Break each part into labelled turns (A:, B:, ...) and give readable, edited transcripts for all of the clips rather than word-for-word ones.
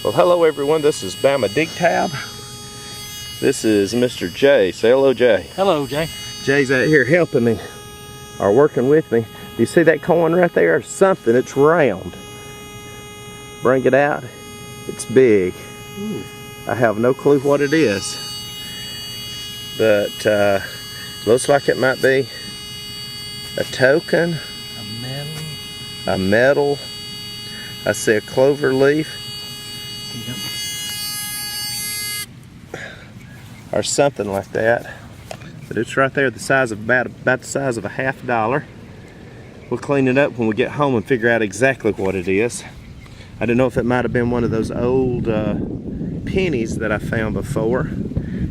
A: Well, hello everyone, this is Bama Dig Tab. This is Mr. J. Say hello, Jay.
B: Hello, Jay.
A: Jay's out here helping me, or working with me. Do you see that coin right there? Something, it's round. Bring it out, it's big.
B: Ooh.
A: I have no clue what it is, but looks like it might be a token, a medal. I see a clover leaf, or something like that. But it's right there, the size of about the size of a $50. We'll clean it up when we get home and figure out exactly what it is. I don't know if it might have been one of those old pennies that I found before,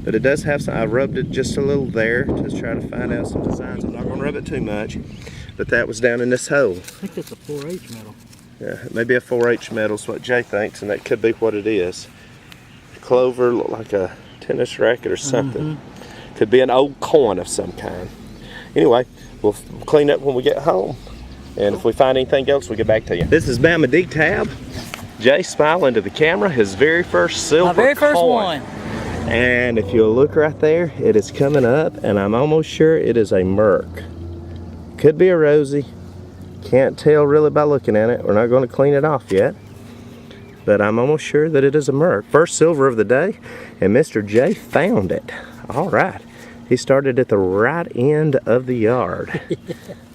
A: but it does have some. I rubbed it just a little there to try to find out some designs. I'm not going to rub it too much, but that was down in this hole.
B: I think it's a 4H medal.
A: Yeah, it may be a 4H medal is what Jay thinks, and that could be what it is. Clover looked like a tennis racket or something. Could be an old coin of some kind. Anyway, we'll clean up when we get home, and if we find anything else, we'll get back to you. This is Bama Dig Tab. Jay smiling to the camera, his very first silver coin.
B: My very first one.
A: And if you'll look right there, it is coming up, and I'm almost sure it is a Merc. Could be a Rosie. Can't tell really by looking at it. We're not going to clean it off yet, but I'm almost sure that it is a Merc. First silver of the day, and Mr. J found it. All right, he started at the right end of the yard.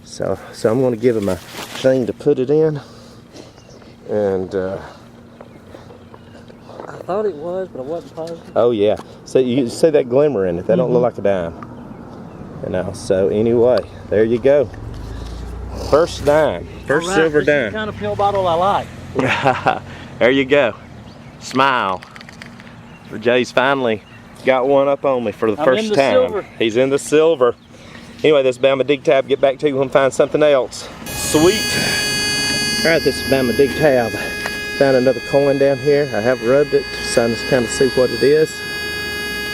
A: so I'm going to give him a thing to put it in, and
B: I thought it was, but I wasn't positive.
A: oh yeah, so you see that glimmer in it. That don't look like a dime, you know. So anyway, there you go. First dime, first silver dime.
B: This is the kind of pill bottle I like.
A: There you go. Smile. Jay's finally got one up on me for the first time.
B: Silver.
A: He's in the silver. Anyway, this is Bama Dig Tab. Get back to you when we find something else. Sweet. All right, this is Bama Dig Tab. Found another coin down here. I have rubbed it to kind of see what it is,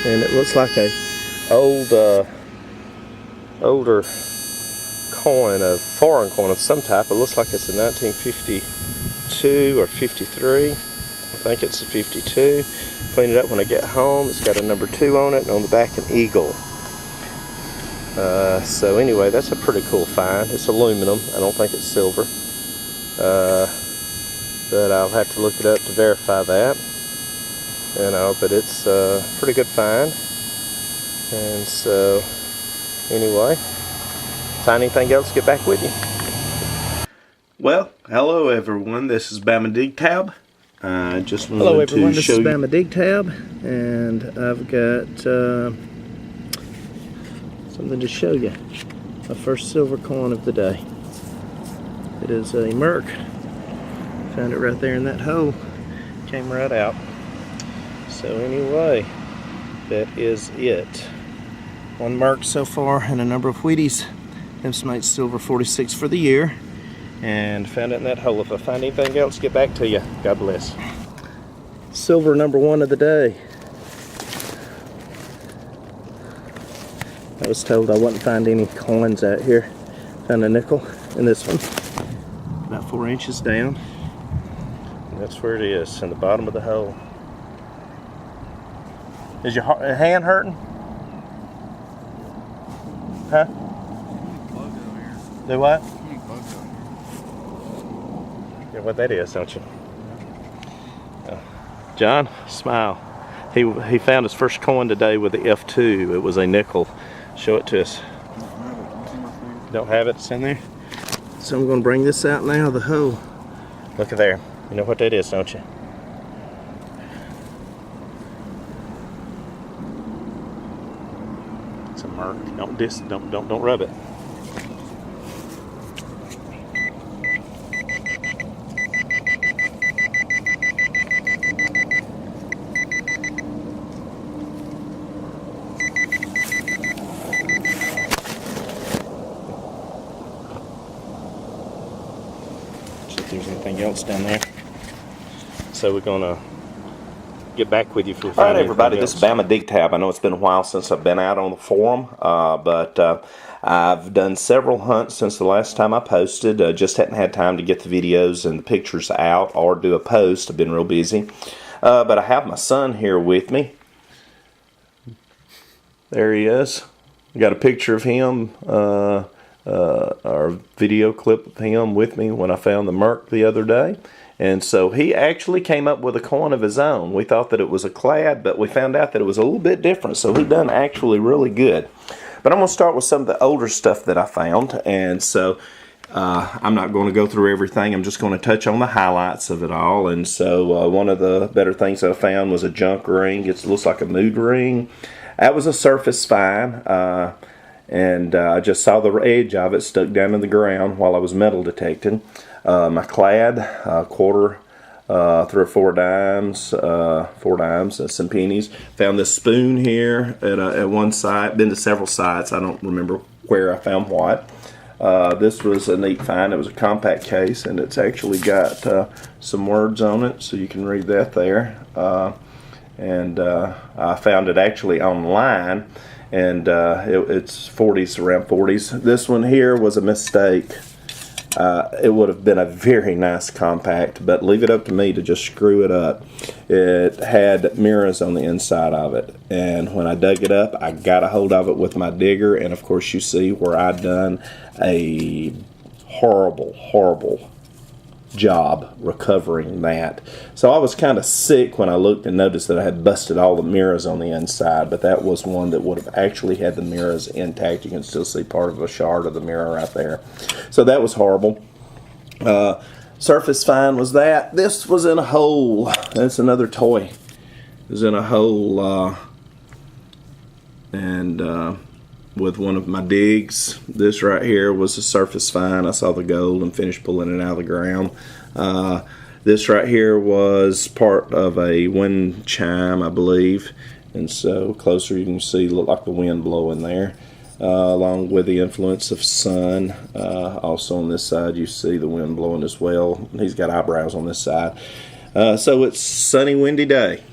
A: and it looks like a older coin, a foreign coin of some type. It looks like it's a 1952 or 53. I think it's a 52. Clean it up when I get home. It's got a number 2 on it, and on the back an eagle. So anyway, that's a pretty cool find. It's aluminum. I don't think it's silver. But I'll have to look it up to verify that. You know, but it's a pretty good find. And so anyway, find anything else, get back with you. Well, hello everyone. This is Bama Dig Tab. I just wanted
C: Hello everyone,
A: to
C: this
A: show
C: is
A: you.
C: Bama Dig Tab, and I've got something to show you. My first silver coin of the day. It is a Merc. Found it right there in that hole. Came right out. So anyway, that is it. One Merc so far and a number of Wheaties. Home.sites silver 46 for the year. And found it in that hole. If I find anything else, get back to you. God bless. Silver number 1 of the day. I was told I wouldn't find any coins out here. Found a nickel in this one. About 4 inches down.
A: And that's where it is, in the bottom of the hole. Is your hand hurting? Huh? Do what? Yeah, what that is, don't you? John, smile. He found his first coin today with the F2. It was a nickel. Show it to us. Don't have it? It's in there?
C: So I'm going to bring this out now of the hole.
A: Look at there. You know what that is, don't you? It's a Merc. Don't rub it. See if there's anything else down there. So we're gonna get back with you for. All right, everybody. This is Bama Dig Tab. I know it's been a while since I've been out on the forum, but I've done several hunts since the last time I posted. Just hadn't had time to get the videos and the pictures out or do a post. I've been real busy. But I have my son here with me. There he is. I got a picture of him, or video clip of him with me when I found the Merc the other day. And so he actually came up with a coin of his own. We thought that it was a clad, but we found out that it was a little bit different. So he done actually really good. But I'm going to start with some of the older stuff that I found. And so I'm not going to go through everything. I'm just going to touch on the highlights of it all. And so one of the better things that I found was a junk ring. It looks like a mood ring. That was a surface fine. And I just saw the edge of it stuck down in the ground while I was metal detecting. My clad, quarter, 3 or 4 dimes, 4 dimes, some pennies. Found this spoon here at one site. Been to several sites. I don't remember where I found what. This was a neat find. It was a compact case, and it's actually got some words on it, so you can read that there. And I found it actually online, and it's 40s, around 40s. This one here was a mistake. It would have been a very nice compact, but leave it up to me to just screw it up. It had mirrors on the inside of it, and when I dug it up, I got a hold of it with my digger, and of course you see where I done a horrible job recovering that. So I was kind of sick when I looked and noticed that I had busted all the mirrors on the inside, but that was one that would have actually had the mirrors intact. You can still see part of a shard of the mirror right there. So that was horrible. Surface fine was that. This was in a hole. That's another toy. It was in a hole, and with one of my digs. This right here was a surface fine. I saw the gold and finished pulling it out of the ground. This right here was part of a wind chime, I believe, and so closer you can see, look like the wind blowing there, along with the influence of sun. Also on this side you see the wind blowing as well. He's got eyebrows on this side. So it's sunny, windy day.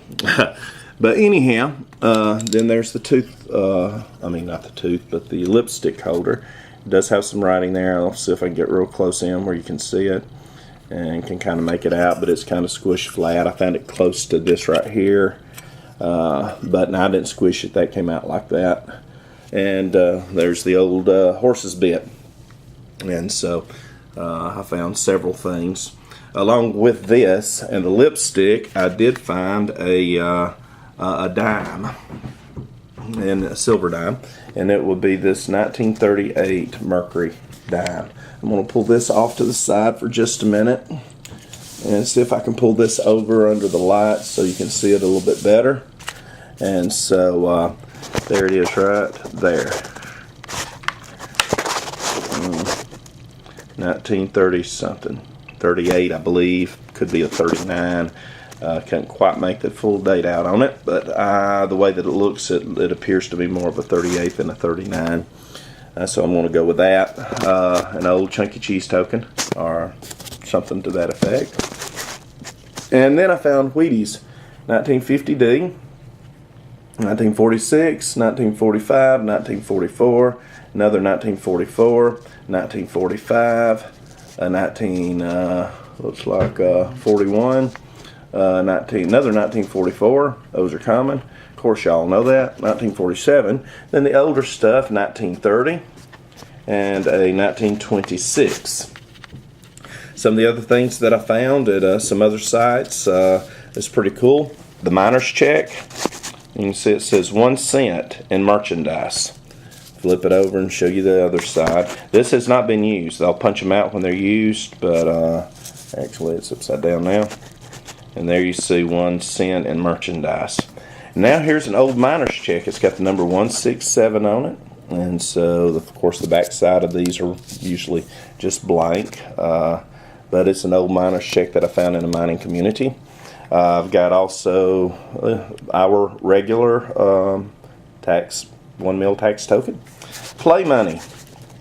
A: But anyhow, then there's the tooth, I mean not the tooth, but the lipstick holder. It does have some writing there. I'll see if I can get real close in where you can see it and can kind of make it out, but it's kind of squished flat. I found it close to this right here, but I didn't squish it. That came out like that. And there's the old horse's bit. And so I found several things. Along with this and the lipstick, I did find a dime, and a silver dime, and it would be this 1938 Mercury dime. I'm going to pull this off to the side for just a minute and see if I can pull this over under the light so you can see it a little bit better. And so there it is right there. 1930 something, 38 I believe, could be a 39. Can't quite make the full date out on it, but the way that it looks, it appears to be more of a 38 than a 39. So I'm going to go with that. An old chunky cheese token, or something to that effect. And then I found Wheaties, 1950D, 1946, 1945, 1944, another 1944, 1945, looks like 41. Another 1944, those are common. Of course, y'all know that. 1947. Then the older stuff, 1930 and a 1926. Some of the other things that I found at some other sites is pretty cool. The miner's check. You can see it says 1 cent in merchandise. Flip it over and show you the other side. This has not been used. They'll punch them out when they're used, but actually it's upside down now. And there you see 1 cent in merchandise. Now here's an old miner's check. It's got the number 167 on it. And so, of course, the back side of these are usually just blank. But it's an old miner's check that I found in a mining community. I've got also our regular tax, 1 mil tax token. Play money.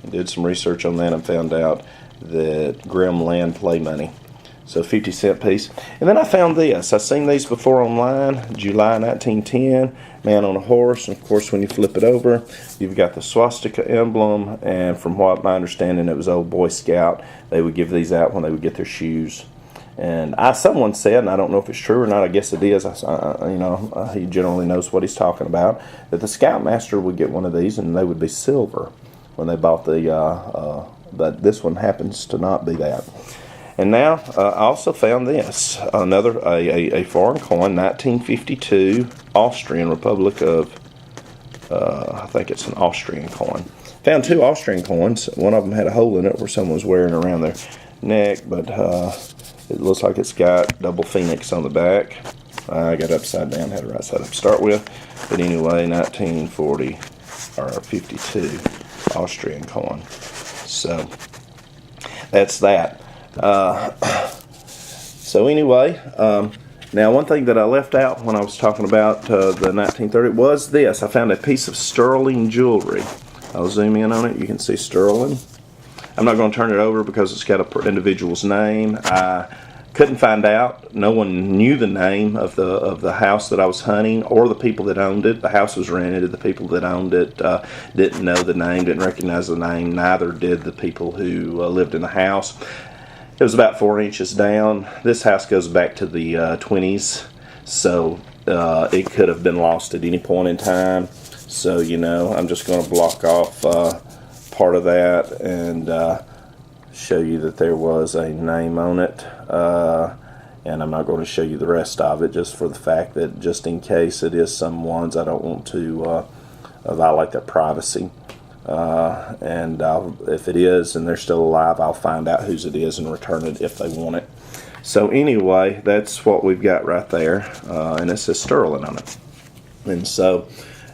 A: I did some research on that and found out that Grim Land play money. So 50-cent piece. And then I found this. I've seen these before online. July 1910, man on a horse. And of course, when you flip it over, you've got the swastika emblem. And from what my understanding, it was old Boy Scout. They would give these out when they would get their shoes.
C: And someone said, and I don't know if it's true or not, I guess it is, he generally knows what he's talking about, that the Scoutmaster would get one of these and they would be silver when they bought but this one happens to not be that. And now I also found this, another a foreign coin, 1952, Austrian Republic of, I think it's an Austrian coin. Found 2 Austrian coins. One of them had a hole in it where someone was wearing around their neck, but it looks like it's got double phoenix on the back. I got it upside down, had it right side up to start with. But anyway, 1940 or 52 Austrian coin. So that's that. So anyway, now one thing that I left out when I was talking about the 1930 was this. I found a piece of sterling jewelry. I'll zoom in on it. You can see sterling. I'm not going to turn it over because it's got an individual's name. I couldn't find out. No one knew the name of the house that I was hunting or the people that owned it. The house was rented. The people that owned it didn't know the name, didn't recognize the name. Neither did the people who lived in the house. It was about 4 inches down. This house goes back to the 20s, so it could have been lost at any point in time. So, I'm just going to block off part of that and show you that there was a name on it. And I'm not going to show you the rest of it, just for the fact that just in case it is someone's, I don't want to violate their privacy. And if it is and they're still alive, I'll find out whose it is and return it if they want it. So anyway, that's what we've got right there, and it says sterling on it. And so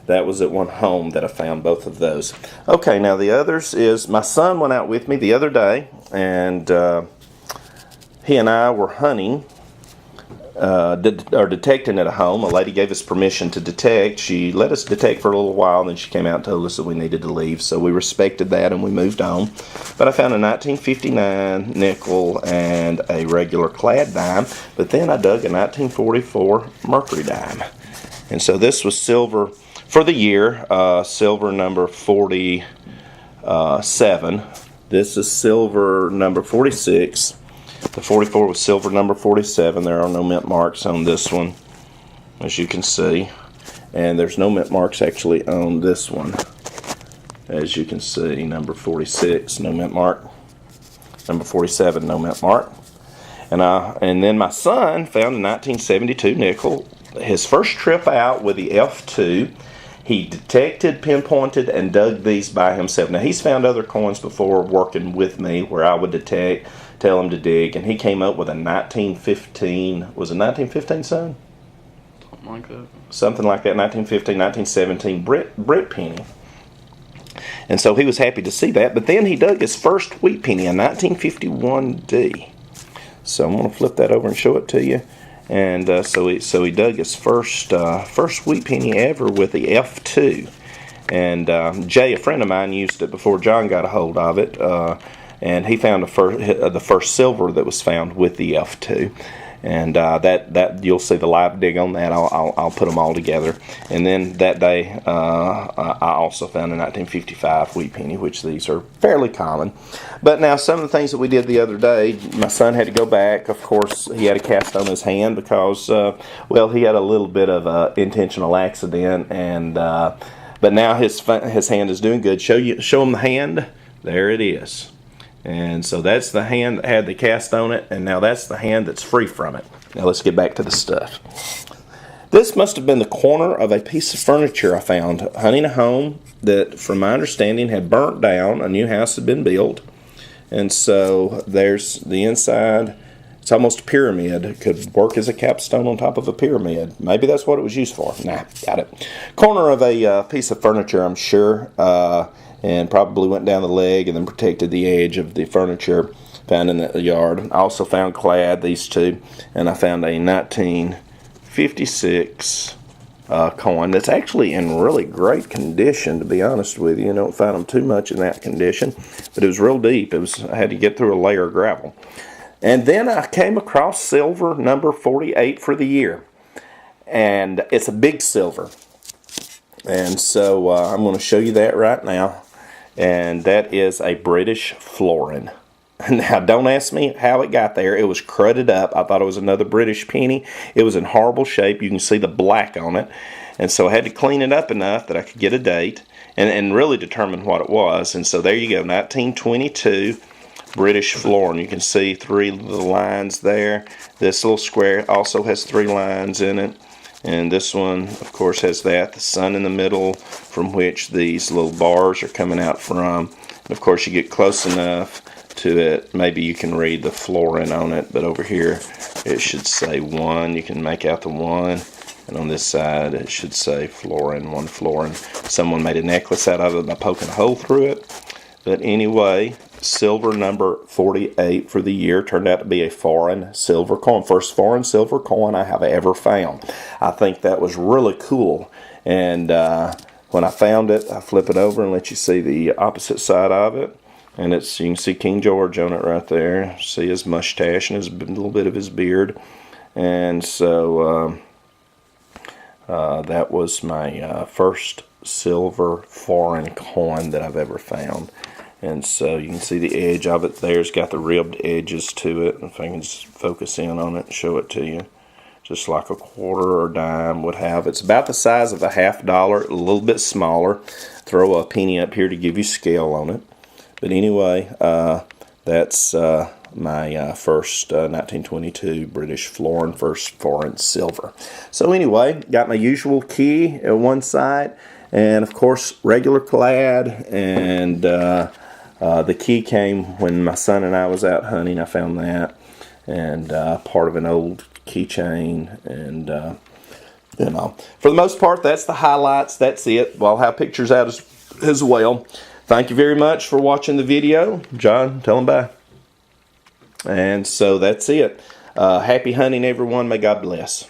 C: that was at one home that I found both of those. Okay, now the others is my son went out with me the other day, and he and I were hunting. Detecting at a home. A lady gave us permission to detect. She let us detect for a little while, and then she came out and told us that we needed to leave. So we respected that and we moved on. But I found a 1959 nickel and a regular clad dime. But then I dug a 1944 mercury dime. And so this was silver for the year, silver number 47. This is silver number 46. The 44 was silver number 47. There are no mint marks on this one, as you can see. And there's no mint marks actually on this one. As you can see, number 46, no mint mark. Number 47, no mint mark. And then my son found a 1972 nickel. His first trip out with the F2, he detected, pinpointed, and dug these by himself. Now, he's found other coins before working with me where I would detect, tell him to dig, and he came up with a 1915, was it 1915, son?
D: Something like that.
C: Something like that, 1915, 1917 Brit penny. And so he was happy to see that, but then he dug his first wheat penny, a 1951D. So I'm going to flip that over and show it to you. And so he dug his first wheat penny ever with the F2. And Jay, a friend of mine, used it before John got a hold of it. And he found the first silver that was found with the F2, and that you'll see the live dig on that. I'll put them all together. And then that day, I also found a 1955 wheat penny, which these are fairly common. But now some of the things that we did the other day, my son had to go back. Of course, he had a cast on his hand because, he had a little bit of an intentional accident, and but now his hand is doing good. Show him the hand. There it is. And so that's the hand that had the cast on it, and now that's the hand that's free from it. Now let's get back to the stuff. This must have been the corner of a piece of furniture I found hunting a home that, from my understanding, had burnt down. A new house had been built. And so there's the inside. It's almost a pyramid. It could work as a capstone on top of a pyramid. Maybe that's what it was used for. Nah, got it. Corner of a piece of furniture, I'm sure. And probably went down the leg and then protected the edge of the furniture found in the yard. I also found clad, these two, and I found a 1956 coin that's actually in really great condition, to be honest with you. You don't find them too much in that condition, but it was real deep. I had to get through a layer of gravel. And then I came across silver number 48 for the year, and it's a big silver. And so I'm going to show you that right now. And that is a British florin.
A: Now, don't ask me how it got there. It was crudded up. I thought it was another British penny. It was in horrible shape. You can see the black on it. And so I had to clean it up enough that I could get a date and really determine what it was. And so there you go, 1922 British florin. You can see 3 little lines there. This little square also has 3 lines in it. And this one, of course, has the sun in the middle from which these little bars are coming out from. And of course, you get close enough to it, maybe you can read the florin on it, but over here it should say 1. You can make out the 1, and on this side it should say florin, 1 florin. Someone made a necklace out of it by poking a hole through it. But anyway, silver number 48 for the year turned out to be a foreign silver coin. First foreign silver coin I have ever found. I think that was really cool. And when I found it, I flip it over and let you see the opposite side of it. And you can see King George on it right there. See his mustache and a little bit of his beard. And so that was my first silver foreign coin that I've ever found. And so you can see the edge of it there. It's got the ribbed edges to it. If I can just focus in on it and show it to you. Just like a quarter or dime would have. It's about the size of a $50, a little bit smaller. Throw a penny up here to give you scale on it. But anyway, that's my first 1922 British florin, first foreign silver. So anyway, got my usual key at one side, and of course regular clad, and the key came when my son and I was out hunting. I found that, and part of an old keychain, and you know, for the most part, that's the highlights. That's it. Well, I'll have pictures out as well. Thank you very much for watching the video. John, tell them bye. And so that's it. Happy hunting, everyone. May God bless.